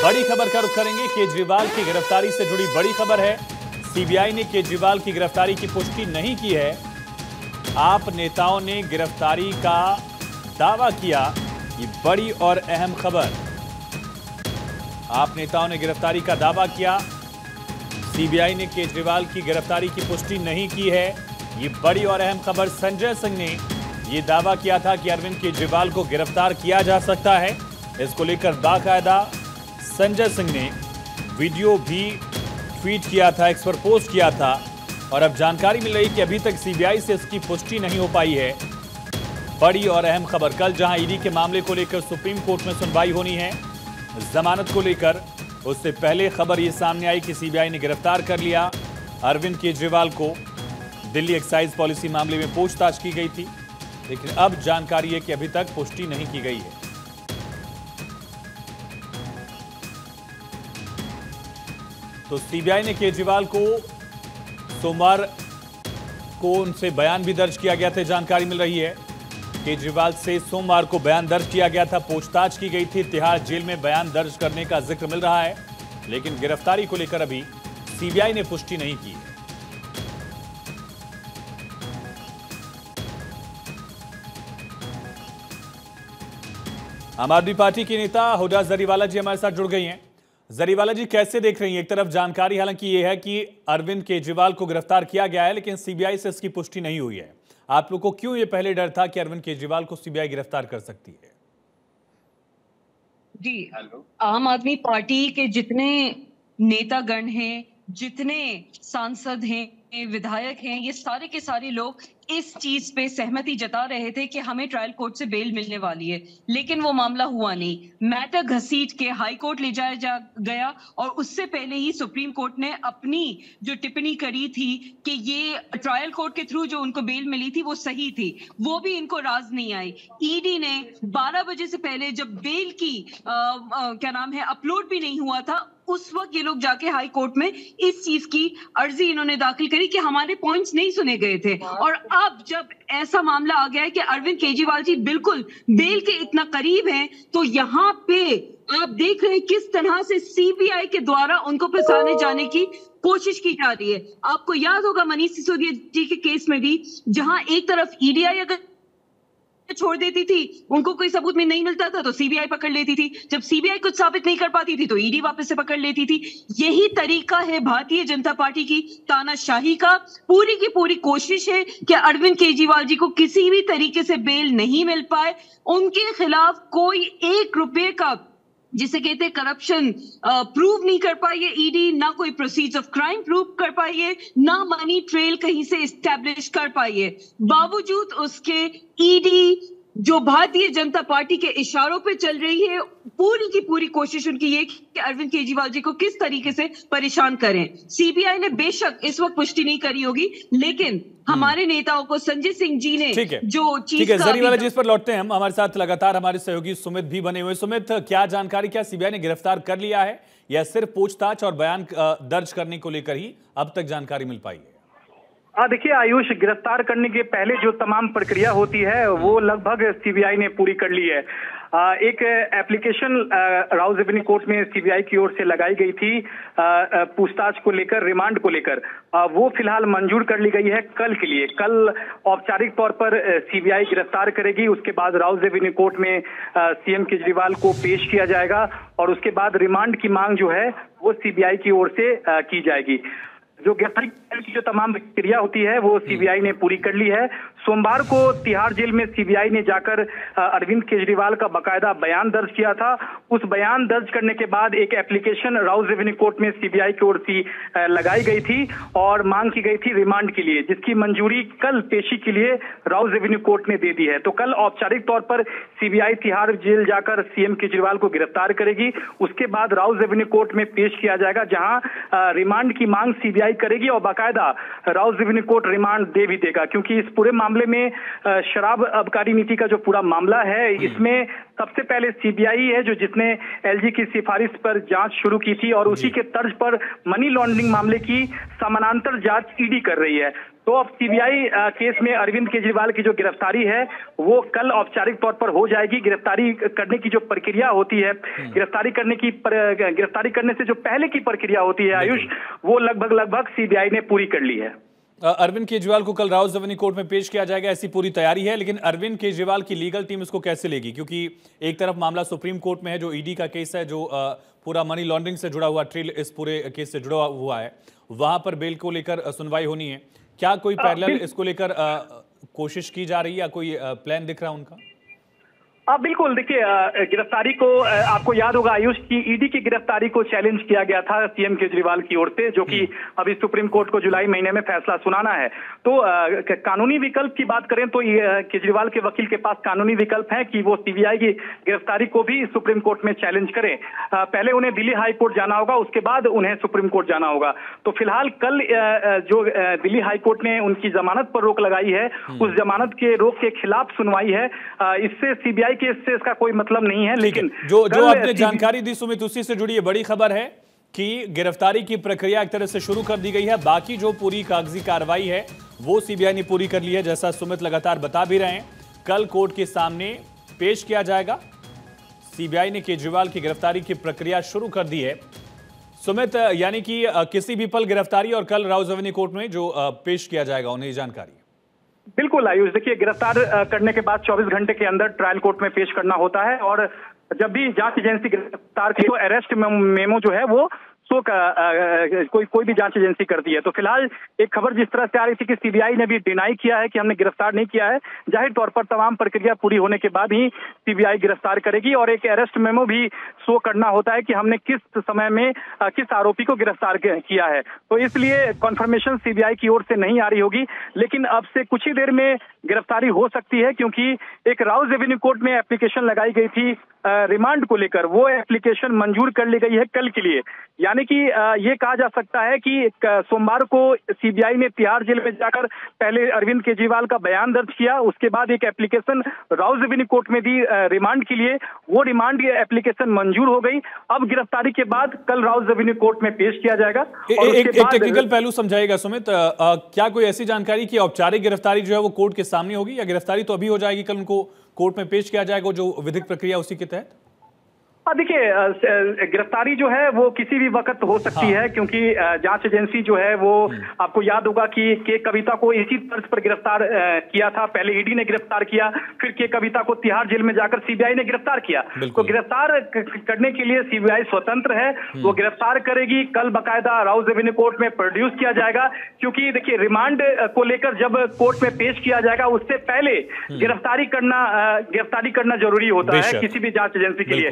बड़ी खबर का रुख करेंगे। केजरीवाल की गिरफ्तारी से जुड़ी बड़ी खबर है। सीबीआई ने केजरीवाल की गिरफ्तारी की पुष्टि नहीं की है। आप नेताओं ने गिरफ्तारी का दावा किया। ये बड़ी और अहम खबर। आप नेताओं ने गिरफ्तारी का दावा किया। सीबीआई ने केजरीवाल की गिरफ्तारी की पुष्टि नहीं की है। ये बड़ी और अहम खबर। संजय सिंह ने यह दावा किया था कि अरविंद केजरीवाल को गिरफ्तार किया जा सकता है। इसको लेकर बाकायदा संजय सिंह ने वीडियो भी ट्वीट किया था, एक्स पर पोस्ट किया था। और अब जानकारी मिल रही कि अभी तक सीबीआई से इसकी पुष्टि नहीं हो पाई है। बड़ी और अहम खबर। कल जहां ईडी के मामले को लेकर सुप्रीम कोर्ट में सुनवाई होनी है जमानत को लेकर, उससे पहले खबर यह सामने आई कि सीबीआई ने गिरफ्तार कर लिया अरविंद केजरीवाल को। दिल्ली एक्साइज पॉलिसी मामले में पूछताछ की गई थी, लेकिन अब जानकारी है कि अभी तक पुष्टि नहीं की गई है। तो सीबीआई ने केजरीवाल को सोमवार को उनसे बयान भी दर्ज किया गया था। जानकारी मिल रही है केजरीवाल से सोमवार को बयान दर्ज किया गया था, पूछताछ की गई थी। तिहाड़ जेल में बयान दर्ज करने का जिक्र मिल रहा है, लेकिन गिरफ्तारी को लेकर अभी सीबीआई ने पुष्टि नहीं की है। आम आदमी पार्टी की नेता हुडा जरीवाला जी हमारे साथ जुड़ गई हैं। जरीवाला जी, कैसे देख रही हैं? एक तरफ जानकारी हालांकि ये है कि अरविंद केजरीवाल को गिरफ्तार किया गया है, लेकिन सीबीआई से इसकी पुष्टि नहीं हुई है। आप लोग को क्यों ये पहले डर था कि अरविंद केजरीवाल को सीबीआई गिरफ्तार कर सकती है? जी, आम आदमी पार्टी के जितने नेतागण हैं, जितने सांसद हैं, विधायक हैं, ये सारे के सारे लोग इस चीज पे सहमति जता रहे थे कि हमें ट्रायल कोर्ट से बेल मिलने वाली है, लेकिन वो मामला हुआ नहीं। मैटर घसीट के हाई कोर्ट ले जाया गया और उससे पहले ही सुप्रीम कोर्ट ने अपनी जो टिप्पणी करी थी कि ये ट्रायल कोर्ट के थ्रू जो उनको बेल मिली थी वो सही थी, वो भी इनको राज नहीं आई। ईडी ने 12 बजे से पहले जब बेल की क्या नाम है अपलोड भी नहीं हुआ था, उस वक्त ये लोग जाके हाई कोर्ट में इस चीज की अर्जी इन्होंने दाखिल करी कि हमारे पॉइंट्स नहीं सुने गए थे। और अब जब ऐसा मामला आ गया है कि अरविंद केजरीवाल जी बिल्कुल बेल के इतना करीब हैं, तो यहाँ पे आप देख रहे हैं किस तरह से सीबीआई के द्वारा उनको फंसाने जाने की कोशिश की जा रही है। आपको याद होगा मनीष सिसोदिया जी के केस में भी, जहां एक तरफ ईडीआई अगर छोड़ देती थी, उनको कोई सबूत में नहीं मिलता था तो सीबीआई पकड़ लेती थी, जब सीबीआई कुछ साबित नहीं कर पाती थी तो ईडी वापस से पकड़ लेती थी। यही तरीका है भारतीय जनता पार्टी की तानाशाही का। पूरी की पूरी कोशिश है कि अरविंद केजरीवाल जी को किसी भी तरीके से बेल नहीं मिल पाए, उनके खिलाफ कोई 1 रुपए का जिसे कहते हैं करप्शन प्रूव नहीं कर पाई है ईडी, ना कोई प्रोसीड्स ऑफ क्राइम प्रूव कर पाई है, ना मनी ट्रेल कहीं से एस्टैब्लिश कर पाई है। बावजूद उसके ईडी जो भारतीय जनता पार्टी के इशारों पे चल रही है, पूरी की पूरी कोशिश उनकी ये कि अरविंद केजरीवाल जी को किस तरीके से परेशान करें। सीबीआई ने बेशक इस वक्त पुष्टि नहीं करी होगी, लेकिन हमारे नेताओं को संजय सिंह जी ने जो चीज जरीवाला जी, इस पर लौटते हैं हम। हमारे साथ लगातार हमारे सहयोगी सुमित भी बने हुए। सुमित, क्या जानकारी, क्या सीबीआई ने गिरफ्तार कर लिया है या सिर्फ पूछताछ और बयान दर्ज करने को लेकर ही अब तक जानकारी मिल पाई है? देखिए आयुष, गिरफ्तार करने के पहले जो तमाम प्रक्रिया होती है वो लगभग सीबीआई ने पूरी कर ली है। एक एप्लीकेशन राउज एवेन्यू कोर्ट में सीबीआई की ओर से लगाई गई थी पूछताछ को लेकर, रिमांड को लेकर, वो फिलहाल मंजूर कर ली गई है कल के लिए। कल औपचारिक तौर पर सीबीआई गिरफ्तार करेगी, उसके बाद राउज एवेन्यू कोर्ट में सीएम केजरीवाल को पेश किया जाएगा और उसके बाद रिमांड की मांग जो है वो सीबीआई की ओर से की जाएगी। जो गिरफ्तारी की जो तमाम प्रक्रिया होती है वो सीबीआई ने पूरी कर ली है। सोमवार को तिहाड़ जेल में सीबीआई ने जाकर अरविंद केजरीवाल का बकायदा बयान दर्ज किया था। उस बयान दर्ज करने के बाद एक एप्लीकेशन राउज एवेन्यू कोर्ट में सीबीआई की ओर से लगाई गई थी और मांग की गई थी रिमांड के लिए, जिसकी मंजूरी कल पेशी के लिए राउज एवेन्यू कोर्ट ने दे दी है। तो कल औपचारिक तौर पर सीबीआई तिहाड़ जेल जाकर सीएम केजरीवाल को गिरफ्तार करेगी, उसके बाद राउज एवेन्यू कोर्ट में पेश किया जाएगा, जहां रिमांड की मांग सीबीआई करेगी और बाकायदा राउज एवेन्यू कोर्ट रिमांड दे भी देगा, क्योंकि इस पूरे मामले में शराब आबकारी नीति का जो पूरा मामला है, इसमें सबसे पहले सीबीआई है जो जिसने एलजी की सिफारिश पर जांच शुरू की थी और उसी के तर्ज पर मनी लॉन्ड्रिंग मामले की समानांतर जांच ईडी कर रही है। तो अब सीबीआई केस में अरविंद केजरीवाल की जो गिरफ्तारी है वो कल औपचारिक तौर पर हो जाएगी। गिरफ्तारी करने की जो प्रक्रिया होती है, गिरफ्तारी करने से जो पहले की प्रक्रिया होती है आयुष, वो लगभग सीबीआई ने पूरी कर ली है। अरविंद केजरीवाल को कल राउज रेवेन्यू कोर्ट में पेश किया जाएगा, ऐसी पूरी तैयारी है। लेकिन अरविंद केजरीवाल की लीगल टीम इसको कैसे लेगी, क्योंकि एक तरफ मामला सुप्रीम कोर्ट में है, जो ईडी का केस है, जो पूरा मनी लॉन्ड्रिंग से जुड़ा हुआ ट्रेल इस पूरे केस से जुड़ा हुआ है, वहां पर बेल को लेकर सुनवाई होनी है। क्या कोई पैरेलल इसको लेकर कोशिश की जा रही है या कोई प्लान दिख रहा है उनका? बिल्कुल, देखिए गिरफ्तारी को आपको याद होगा आयुष की ईडी की गिरफ्तारी को चैलेंज किया गया था सीएम केजरीवाल की ओर से, जो कि अभी सुप्रीम कोर्ट को जुलाई महीने में फैसला सुनाना है। तो कानूनी विकल्प की बात करें तो केजरीवाल के वकील के पास कानूनी विकल्प है कि वो सीबीआई की गिरफ्तारी को भी सुप्रीम कोर्ट में चैलेंज करें। पहले उन्हें दिल्ली हाई कोर्ट जाना होगा, उसके बाद उन्हें सुप्रीम कोर्ट जाना होगा। तो फिलहाल कल जो दिल्ली हाई कोर्ट ने उनकी जमानत पर रोक लगाई है, उस जमानत के रोक के खिलाफ सुनवाई है। इससे सीबीआई इससे इसका कोई मतलब नहीं है। लेकिन जो आपने जानकारी दी सुमित, उसी से जुड़ी ये बड़ी खबर है कि गिरफ्तारी की प्रक्रिया एक तरह से शुरू कर दी गई है। बाकी जो पूरी कागजी कार्रवाई है वो सीबीआई ने पूरी कर ली है, जैसा सुमित लगातार बता भी रहे हैं। कल कोर्ट के सामने पेश किया जाएगा। सीबीआई ने केजरीवाल की गिरफ्तारी की प्रक्रिया शुरू कर दी है सुमित, यानी कि किसी भी पल गिरफ्तारी और कल राउज रेवेन्यू कोर्ट में जो पेश किया जाएगा उन्हें जानकारी। बिल्कुल आयुष, देखिए गिरफ्तार करने के बाद 24 घंटे के अंदर ट्रायल कोर्ट में पेश करना होता है, और जब भी जांच एजेंसी गिरफ्तार की तो अरेस्ट मेमो जो है वो कोई भी जांच एजेंसी करती है। तो फिलहाल एक खबर जिस तरह से आ रही थी कि सीबीआई ने भी डिनाई किया है कि हमने गिरफ्तार नहीं किया है। जाहिर तौर पर तमाम प्रक्रिया पूरी होने के बाद ही सीबीआई गिरफ्तार करेगी, और एक अरेस्ट मेमो भी शो करना होता है कि हमने किस समय में किस आरोपी को गिरफ्तार किया है। तो इसलिए कॉन्फर्मेशन सीबीआई की ओर से नहीं आ रही होगी, लेकिन अब से कुछ ही देर में गिरफ्तारी हो सकती है, क्योंकि एक राउज रेवेन्यू कोर्ट में एप्लीकेशन लगाई गई थी रिमांड को लेकर। वो एप्लीकेशन मंजूर कर ली गई है कल के लिए। यानी कि ये कहा जा सकता है कि सोमवार को सीबीआई ने तिहाड़ जेल में जाकर पहले अरविंद केजरीवाल का बयान दर्ज किया, उसके बाद एक एप्लीकेशन राउज रेवेन्यू कोर्ट में दी रिमांड के लिए। वो रिमांड एप्लीकेशन मंजूर हो गई। अब गिरफ्तारी के बाद कल राउज रेवेन्यू कोर्ट में पेश किया जाएगा। एक टेक्निकल पहलू समझाएगा सुमित, क्या कोई ऐसी जानकारी की औपचारिक गिरफ्तारी जो है वो कोर्ट के सामने होगी, या गिरफ्तारी तो अभी हो जाएगी, कल उनको कोर्ट में पेश किया जाएगा जो विधिक प्रक्रिया उसी के तहत? देखिए गिरफ्तारी जो है वो किसी भी वक्त हो सकती है, क्योंकि जांच एजेंसी जो है वो आपको याद होगा कि के कविता को इसी तर्ज पर गिरफ्तार किया था। पहले ईडी ने गिरफ्तार किया, फिर के कविता को तिहाड़ जेल में जाकर सीबीआई ने गिरफ्तार किया। तो गिरफ्तार करने के लिए सीबीआई स्वतंत्र है, वो गिरफ्तार करेगी। कल बकायदा राउज रेवेन्यू कोर्ट में प्रोड्यूस किया जाएगा, क्योंकि देखिए रिमांड को लेकर जब कोर्ट में पेश किया जाएगा उससे पहले गिरफ्तारी करना जरूरी होता है किसी भी जांच एजेंसी के लिए।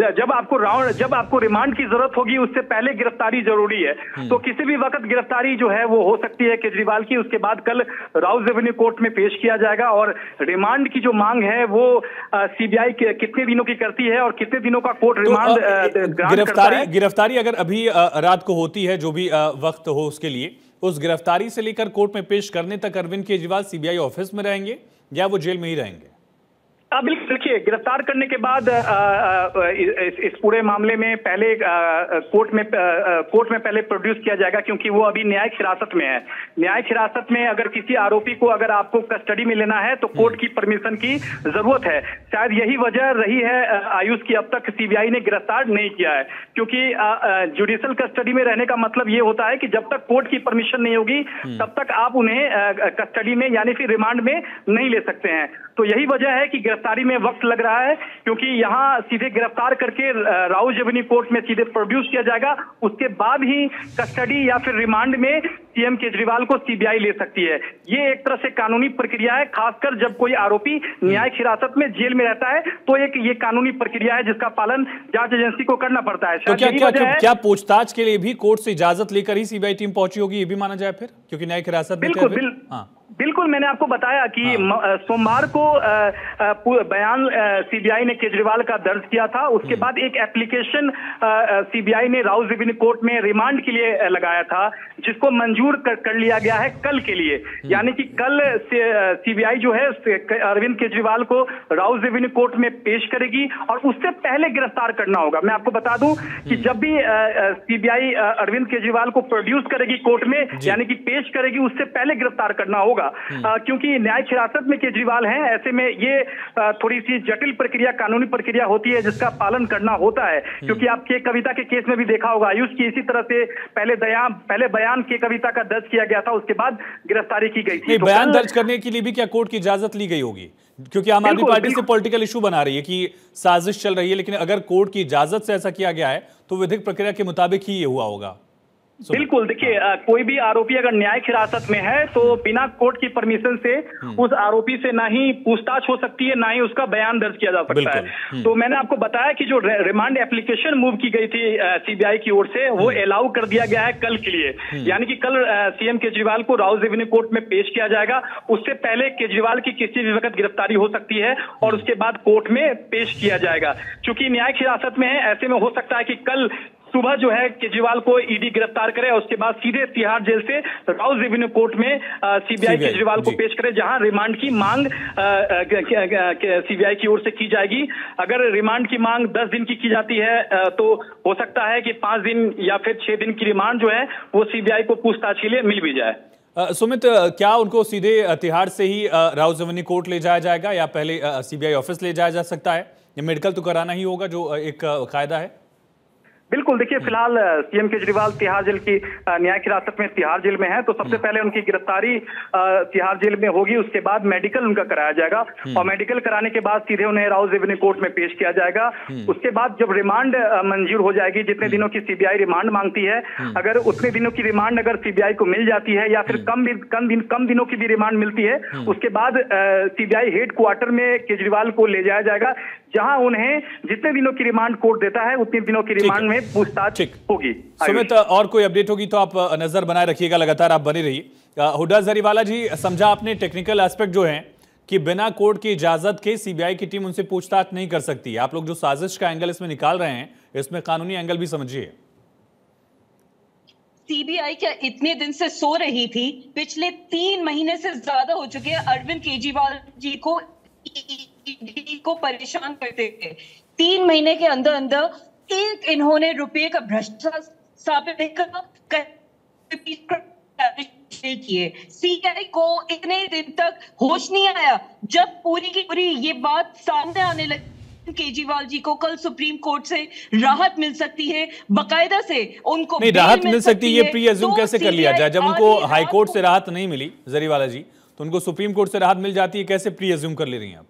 जब आपको रिमांड की जरूरत होगी उससे पहले गिरफ्तारी जरूरी है। तो किसी भी वक्त गिरफ्तारी जो है वो हो सकती है केजरीवाल की। उसके बाद कल राउज रेवेन्यू कोर्ट में पेश किया जाएगा, और रिमांड की जो मांग है वो सीबीआई कितने दिनों की करती है और कितने दिनों का कोर्ट रिमांड गिरफ्तारी अगर अभी रात को होती है, जो भी वक्त हो उसके लिए, उस गिरफ्तारी से लेकर कोर्ट में पेश करने तक अरविंद केजरीवाल सीबीआई ऑफिस में रहेंगे या वो जेल में ही रहेंगे? बिल्कुल, देखिए गिरफ्तार करने के बाद इस पूरे मामले में पहले कोर्ट में पहले प्रोड्यूस किया जाएगा, क्योंकि वो अभी न्यायिक हिरासत में है। न्यायिक हिरासत में अगर किसी आरोपी को अगर आपको कस्टडी में लेना है तो कोर्ट की परमिशन की जरूरत है। शायद यही वजह रही है आयुष की अब तक सीबीआई ने गिरफ्तार नहीं किया है, क्योंकि जुडिशियल कस्टडी में रहने का मतलब ये होता है कि जब तक कोर्ट की परमिशन नहीं होगी तब तक आप उन्हें कस्टडी में यानी फिर रिमांड में नहीं ले सकते हैं। तो यही वजह है कि गिरफ्तारी में वक्त लग रहा है, क्योंकि यहाँ सीधे गिरफ्तार करके राउज रेवेन्यू कोर्ट में सीधे प्रोड्यूस किया जाएगा। उसके बाद ही कस्टडी या फिर रिमांड में सीएम केजरीवाल को सीबीआई ले सकती है। ये एक तरह से कानूनी प्रक्रिया है, खासकर जब कोई आरोपी न्यायिक हिरासत में जेल में रहता है तो ये कानूनी प्रक्रिया है जिसका पालन जांच एजेंसी को करना पड़ता है। तो क्या पूछताछ के लिए भी कोर्ट से इजाजत लेकर ही सीबीआई टीम पहुंची होगी, ये भी माना जाए फिर, क्योंकि न्यायिक हिरासत में? बिल्कुल बिल्कुल, मैंने आपको बताया कि सोमवार को बयान सीबीआई ने केजरीवाल का दर्ज किया था। उसके बाद एक एप्लीकेशन सीबीआई ने राउस डिवीजन कोर्ट में रिमांड के लिए लगाया था, जिसको मंजूर कर लिया गया है कल के लिए। यानी कि कल सीबीआई जो है अरविंद केजरीवाल को राउस डिवीजन कोर्ट में पेश करेगी और उससे पहले गिरफ्तार करना होगा। मैं आपको बता दूं कि जब भी सीबीआई अरविंद केजरीवाल को प्रोड्यूस करेगी कोर्ट में, यानी कि पेश करेगी, उससे पहले गिरफ्तार करना होगा। क्योंकि न्यायिक हिरासत में केजरीवाल हैं, ऐसे में ये थोड़ी सी जटिल प्रक्रिया, कानूनी प्रक्रिया होती है जिसका पालन करना होता है। क्योंकि आपके कविता के केस में भी देखा होगा आयुष की इसी तरह से पहले बयान के कविता का दर्ज किया गया था, उसके बाद गिरफ्तारी की गई थी। तो बयान दर्ज करने के लिए भी क्या कोर्ट की इजाजत ली गई होगी? क्योंकि आम आदमी पार्टी से पॉलिटिकल इशू बना रही है कि साजिश चल रही है, लेकिन अगर कोर्ट की इजाजत से ऐसा किया गया है तो विधिक प्रक्रिया के मुताबिक ही ये हुआ होगा। बिल्कुल, देखिए कोई भी आरोपी अगर न्यायिक हिरासत में है तो बिना कोर्ट की परमिशन से उस आरोपी से ना ही पूछताछ हो सकती है, ना ही उसका बयान दर्ज किया जा सकता है। तो मैंने आपको बताया कि जो रिमांड एप्लीकेशन मूव की गई थी सीबीआई की ओर से, वो अलाउ कर दिया गया है कल के लिए। यानी कि कल सीएम केजरीवाल को राउस डिवीजन कोर्ट में पेश किया जाएगा। उससे पहले केजरीवाल की किसी भी वक्त गिरफ्तारी हो सकती है और उसके बाद कोर्ट में पेश किया जाएगा। चूंकि न्यायिक हिरासत में है, ऐसे में हो सकता है कि कल सुबह जो है केजरीवाल को ईडी गिरफ्तार करे और उसके बाद सीधे तिहाड़ जेल से राउस डिवीजन कोर्ट में सीबीआई केजरीवाल को पेश करे, जहां रिमांड की मांग सीबीआई की ओर से की जाएगी। अगर रिमांड की मांग 10 दिन की जाती है तो हो सकता है कि 5 दिन या फिर 6 दिन की रिमांड जो है वो सीबीआई को पूछताछ के लिए मिल भी जाए। सुमित, क्या उनको सीधे तिहाड़ से ही राउस डिवीजन कोर्ट ले जाया जाएगा या पहले सीबीआई ऑफिस ले जाया जा सकता है? या मेडिकल तो कराना ही होगा जो एक कायदा है? बिल्कुल, देखिए फिलहाल सीएम केजरीवाल तिहाड़ जेल की न्यायिक हिरासत में तिहाड़ जेल में है, तो सबसे पहले उनकी गिरफ्तारी तिहाड़ जेल में होगी। उसके बाद मेडिकल उनका कराया जाएगा और मेडिकल कराने के बाद सीधे उन्हें राउस डिवीजन कोर्ट में पेश किया जाएगा। उसके बाद जब रिमांड मंजूर हो जाएगी, जितने दिनों की सीबीआई रिमांड मांगती है, अगर उतने दिनों की रिमांड अगर सीबीआई को मिल जाती है या फिर कम दिनों की भी रिमांड मिलती है, उसके बाद सीबीआई हेड क्वार्टर में केजरीवाल को ले जाया जाएगा, जहां उन्हें जितने दिनों की रिमांड कोर्ट देता है उतने दिनों की रिमांड में पूछताछ होगी। सुमित, और कोई अपडेट होगी तो आप नजर बनाए रखिएगा, लगातार आप बने रहिए। हुड्डा जरीवाला जी, समझा आपने टेक्निकल एस्पेक्ट जो है कि बिना कोर्ट की इजाजत के सीबीआई की टीम उनसे पूछताछ नहीं कर सकती। आप लोग जो साजिश का एंगल इसमें निकाल रहे हैं, इसमें कानूनी एंगल भी समझिए। सीबीआई क्या इतने दिन से सो रही थी? पिछले 3 महीने से ज्यादा हो चुके हैं अरविंद केजरीवाल जी को ईडी को परेशान करते थे। 3 महीने के अंदर अंदर एक इन्होंने रुपए का भ्रष्टाचार साबित किए। सीबीआई को इतने दिन तक होश नहीं आया। जब पूरी की पूरी ये बात सामने आने लगी, केजरीवाल जी को कल सुप्रीम कोर्ट से राहत मिल सकती है, बकायदा से उनको नहीं राहत मिल सकती है। ये प्री अज्यूम कैसे कर लिया जाए? जब उनको हाई कोर्ट से राहत नहीं मिली जरीवाला जी, तो उनको सुप्रीम कोर्ट से राहत मिल जाती है, कैसे प्री अज्यूम कर ले रही हैं आप?